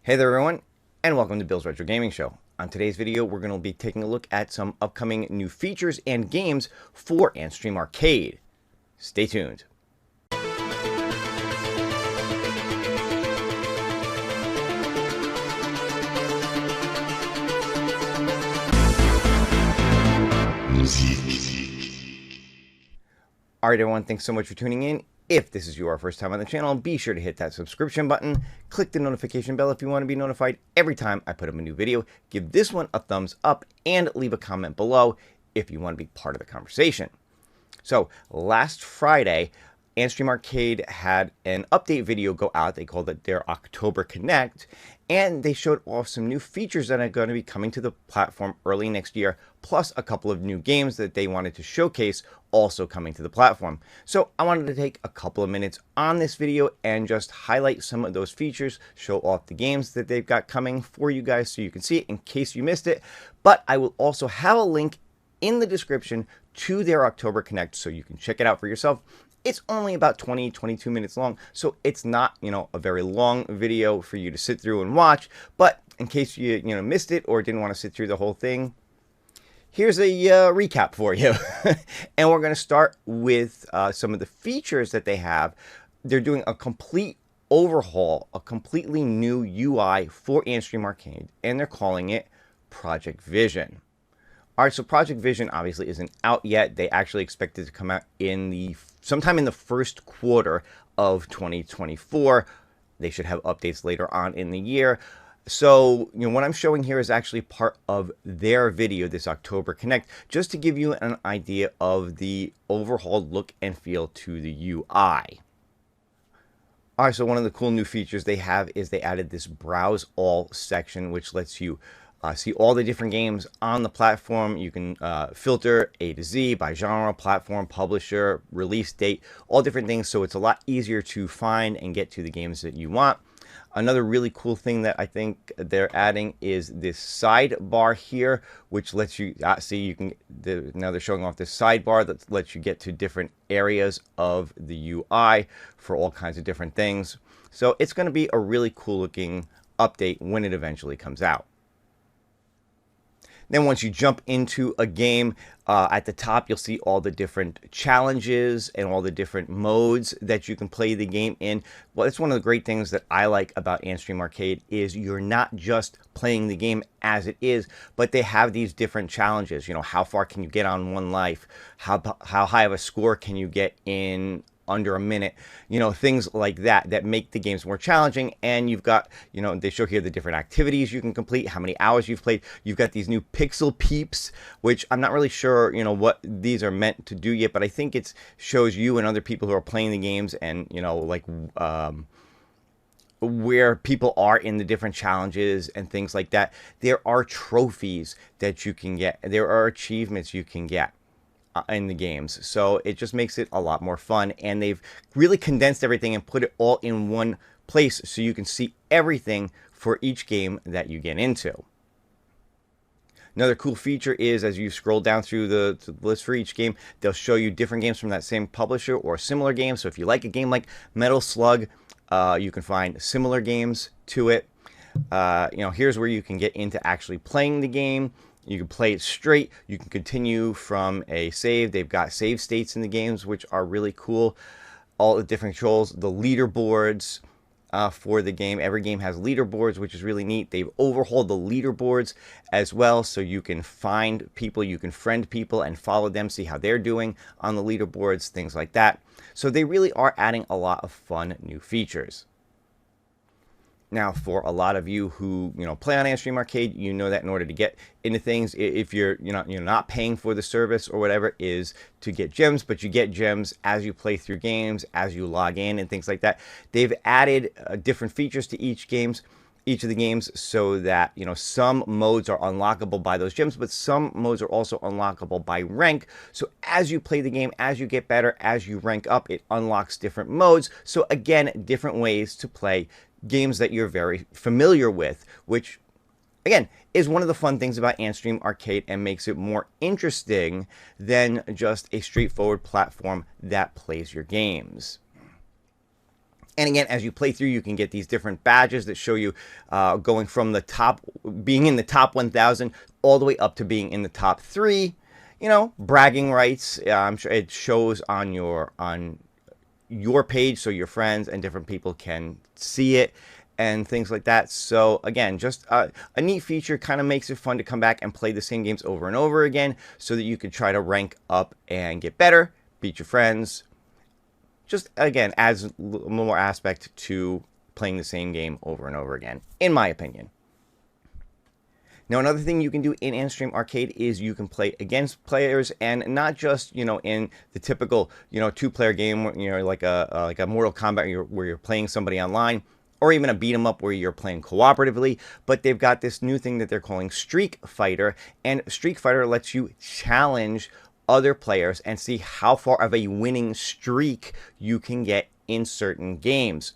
Hey there everyone, and welcome to Bill's Retro Gaming Show. On today's video, we're going to be taking a look at some upcoming new features and games for Antstream Arcade. Stay tuned. Alright everyone, thanks so much for tuning in. If this is your first time on the channel, be sure to hit that subscription button, click the notification bell if you want to be notified every time I put up a new video, give this one a thumbs up, and leave a comment below if you want to be part of the conversation. So, last Friday, Antstream Arcade had an update video go out. They called it their October Connect, and they showed off some new features that are going to be coming to the platform early next year, plus a couple of new games that they wanted to showcase also coming to the platform. So I wanted to take a couple of minutes on this video and just highlight some of those features, show off the games that they've got coming for you guys so you can see it in case you missed it. But I will also have a link in the description to their October Connect so you can check it out for yourself. It's only about 22 minutes long, so it's not, a very long video for you to sit through and watch. But in case you, missed it or didn't want to sit through the whole thing, here's a recap for you. And we're going to start with some of the features that they have. They're doing a complete overhaul, a completely new UI for Antstream Arcade, and they're calling it Project Vision. All right, so Project Vision obviously isn't out yet. They actually expect it to come out sometime in the first quarter of 2024. They should have updates later on in the year. So, what I'm showing here is actually part of their video, this October Connect, just to give you an idea of the overhauled look and feel to the UI. All right, so one of the cool new features they have is they added this Browse All section, which lets you see all the different games on the platform. You can filter A to Z by genre, platform, publisher, release date, all different things. So it's a lot easier to find and get to the games that you want. Another really cool thing that I think they're adding is this sidebar here, which lets you see now they're showing off this sidebar that lets you get to different areas of the UI for all kinds of different things. So it's going to be a really cool looking update when it eventually comes out. Then once you jump into a game, at the top you'll see all the different challenges and all the different modes that you can play the game in. Well, that's one of the great things that I like about Antstream Arcade is you're not just playing the game as it is, but they have these different challenges. How far can you get on one life? How high of a score can you get in under a minute, things like that make the games more challenging. And you've got, they show here the different activities you can complete, how many hours you've played. You've got these new pixel peeps, which I'm not really sure, what these are meant to do yet, but I think it shows you and other people who are playing the games and, where people are in the different challenges and things like that. There are trophies that you can get. There are achievements you can get in the games, so it just makes it a lot more fun, and they've really condensed everything and put it all in one place so you can see everything for each game that you get into. Another cool feature is as you scroll down through the list for each game, they'll show you different games from that same publisher or similar games. So if you like a game like Metal Slug, you can find similar games to it. Here's where you can get into actually playing the game. You can play it straight. You can continue from a save. They've got save states in the games, which are really cool. All the different controls, the leaderboards for the game. Every game has leaderboards, which is really neat. They've overhauled the leaderboards as well, so you can find people, you can friend people and follow them, see how they're doing on the leaderboards, things like that. So they really are adding a lot of fun new features. Now, for a lot of you who play on Antstream Arcade, you know that in order to get into things, if you're not paying for the service or whatever, is to get gems. But you get gems as you play through games, as you log in, and things like that. They've added different features to each of the games, so that some modes are unlockable by those gems, but some modes are also unlockable by rank. So as you play the game, as you get better, as you rank up, it unlocks different modes. So again, different ways to play games that you're very familiar with, which again is one of the fun things about Antstream Arcade and makes it more interesting than just a straightforward platform that plays your games. And again, as you play through, you can get these different badges that show you going from the top, being in the top 1,000, all the way up to being in the top 3. You know, bragging rights. I'm sure it shows on your page, so your friends and different people can see it and things like that. So again, just a neat feature. Kind of makes it fun to come back and play the same games over and over again, so that you can try to rank up and get better, beat your friends. Just, again, adds a little more aspect to playing the same game over and over again, in my opinion. Now, another thing you can do in Antstream Arcade is you can play against players, and not just, you know, in the typical, you know, two-player game, you know, like a Mortal Kombat where you're playing somebody online, or even a beat 'em up where you're playing cooperatively. But they've got this new thing that they're calling Streak Fighter, and Streak Fighter lets you challenge other players and see how far of a winning streak you can get in certain games.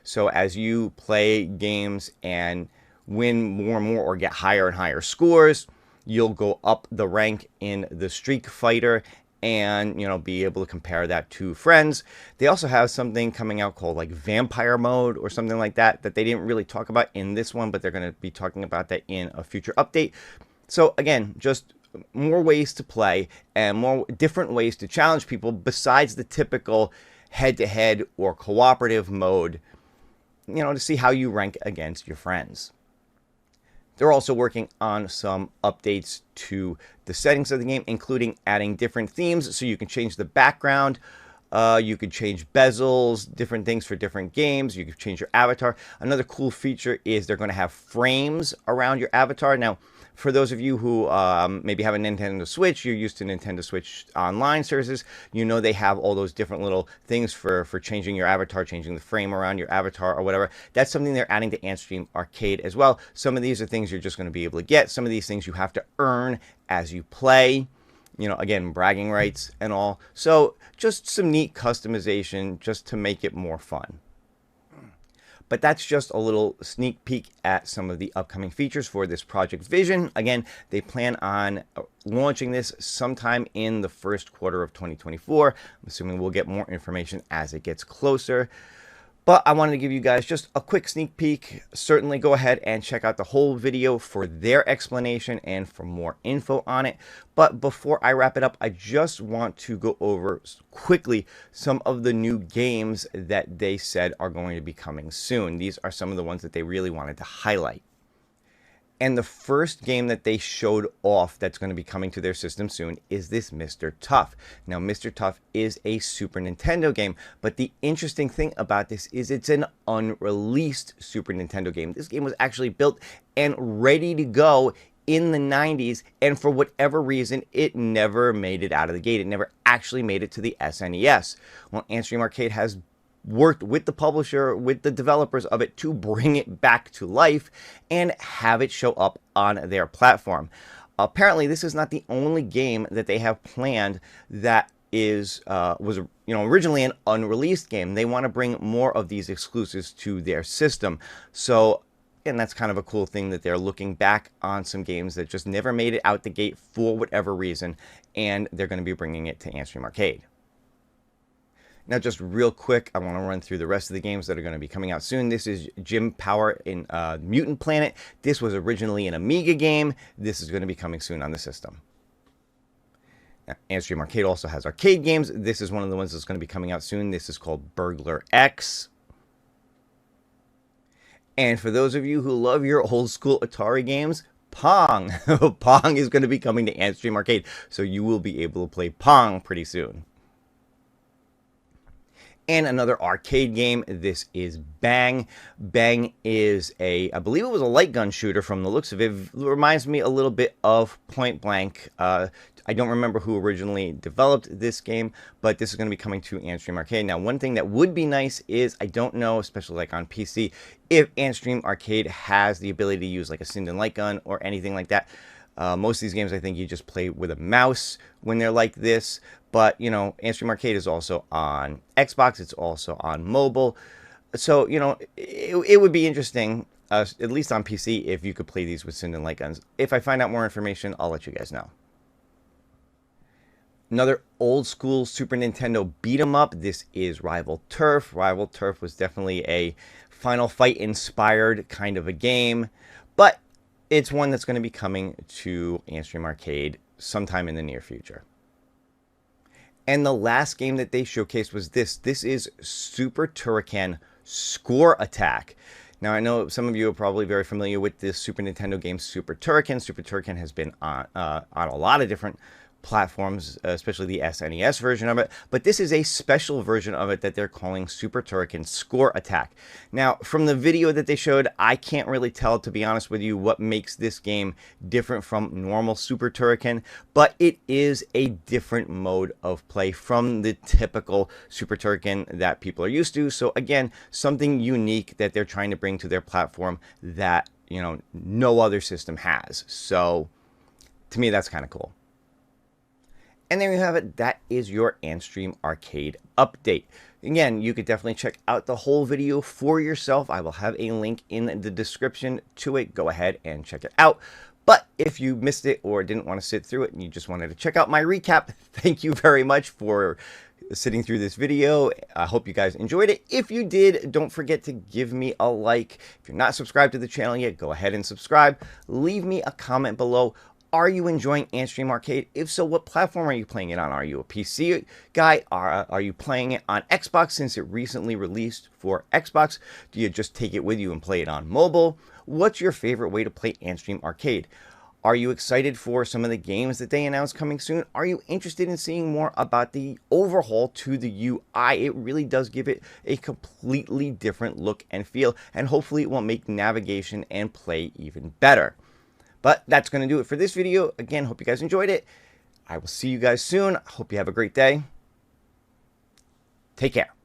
So as you play games and win more and more, or get higher and higher scores, you'll go up the rank in the Streak Fighter, and, you know, be able to compare that to friends. They also have something coming out called like Vampire Mode or something like that they didn't really talk about in this one, but they're going to be talking about that in a future update. So again, just more ways to play and more different ways to challenge people besides the typical head-to-head or cooperative mode, you know, to see how you rank against your friends. They're also working on some updates to the settings of the game, including adding different themes, so you can change the background, you could change bezels, different things for different games. You could change your avatar. Another cool feature is they're going to have frames around your avatar. Now, for those of you who maybe have a Nintendo Switch, you're used to Nintendo Switch online services, you know they have all those different little things for changing your avatar, changing the frame around your avatar or whatever. That's something they're adding to Antstream Arcade as well. Some of these are things you're just going to be able to get. Some of these things you have to earn as you play. You know, again, bragging rights and all. So just some neat customization just to make it more fun. But that's just a little sneak peek at some of the upcoming features for this Project Vision. Again, they plan on launching this sometime in the first quarter of 2024. I'm assuming we'll get more information as it gets closer. But I wanted to give you guys just a quick sneak peek. Certainly go ahead and check out the whole video for their explanation and for more info on it. But before I wrap it up, I just want to go over quickly some of the new games that they said are going to be coming soon. These are some of the ones that they really wanted to highlight. And the first game that they showed off that's going to be coming to their system soon is this Mr. Tough. Now, Mr. Tough is a Super Nintendo game, but the interesting thing about this is it's an unreleased Super Nintendo game. This game was actually built and ready to go in the 90s, and for whatever reason, it never made it out of the gate. It never actually made it to the SNES. Well, Antstream Arcade has worked with the publisher, with the developers of it, to bring it back to life and have it show up on their platform. Apparently, this is not the only game that they have planned that was originally an unreleased game. They want to bring more of these exclusives to their system. So, and that's kind of a cool thing that they're looking back on some games that just never made it out the gate for whatever reason, and they're going to be bringing it to Antstream Arcade. Now, just real quick, I want to run through the rest of the games that are going to be coming out soon. This is Jim Power in Mutant Planet. This was originally an Amiga game. This is going to be coming soon on the system. Now, Antstream Arcade also has arcade games. This is one of the ones that's going to be coming out soon. This is called Burglar X. And for those of you who love your old school Atari games, Pong. Pong is going to be coming to Antstream Arcade, so you will be able to play Pong pretty soon. And another arcade game, this is Bang. Bang is I believe it was a light gun shooter from the looks of it. It reminds me a little bit of Point Blank. I don't remember who originally developed this game, but this is going to be coming to Antstream Arcade. Now, one thing that would be nice is, I don't know, especially like on PC, if Antstream Arcade has the ability to use like a Sinden light gun or anything like that. Most of these games, I think you just play with a mouse when they're like this. But, you know, Antstream Arcade is also on Xbox. It's also on mobile. So, you know, it would be interesting, at least on PC, if you could play these with Sinden light guns. If I find out more information, I'll let you guys know. Another old school Super Nintendo beat 'em up. This is Rival Turf. Rival Turf was definitely a Final Fight inspired kind of a game, but it's one that's going to be coming to Antstream Arcade sometime in the near future. And the last game that they showcased was this. This is Super Turrican Score Attack. Now, I know some of you are probably very familiar with this Super Nintendo game, Super Turrican. Super Turrican has been on a lot of different platforms, especially the SNES version of it, but this is a special version of it that they're calling Super Turrican Score Attack. Now, from the video that they showed, I can't really tell, to be honest with you, what makes this game different from normal Super Turrican, but it is a different mode of play from the typical Super Turrican that people are used to. So again, something unique that they're trying to bring to their platform that, you know, no other system has. So to me, that's kind of cool. And there you have it. That is your Antstream Arcade update. Again, you could definitely check out the whole video for yourself. I will have a link in the description to it. Go ahead and check it out. But if you missed it or didn't want to sit through it and you just wanted to check out my recap, thank you very much for sitting through this video. I hope you guys enjoyed it. If you did, don't forget to give me a like. If you're not subscribed to the channel yet, go ahead and subscribe. Leave me a comment below. Are you enjoying Antstream Arcade? If so, what platform are you playing it on? Are you a PC guy? Are you playing it on Xbox since it recently released for Xbox? Do you just take it with you and play it on mobile? What's your favorite way to play Antstream Arcade? Are you excited for some of the games that they announced coming soon? Are you interested in seeing more about the overhaul to the UI? It really does give it a completely different look and feel, and hopefully it will make navigation and play even better. But that's going to do it for this video. Again, hope you guys enjoyed it. I will see you guys soon. Hope you have a great day. Take care.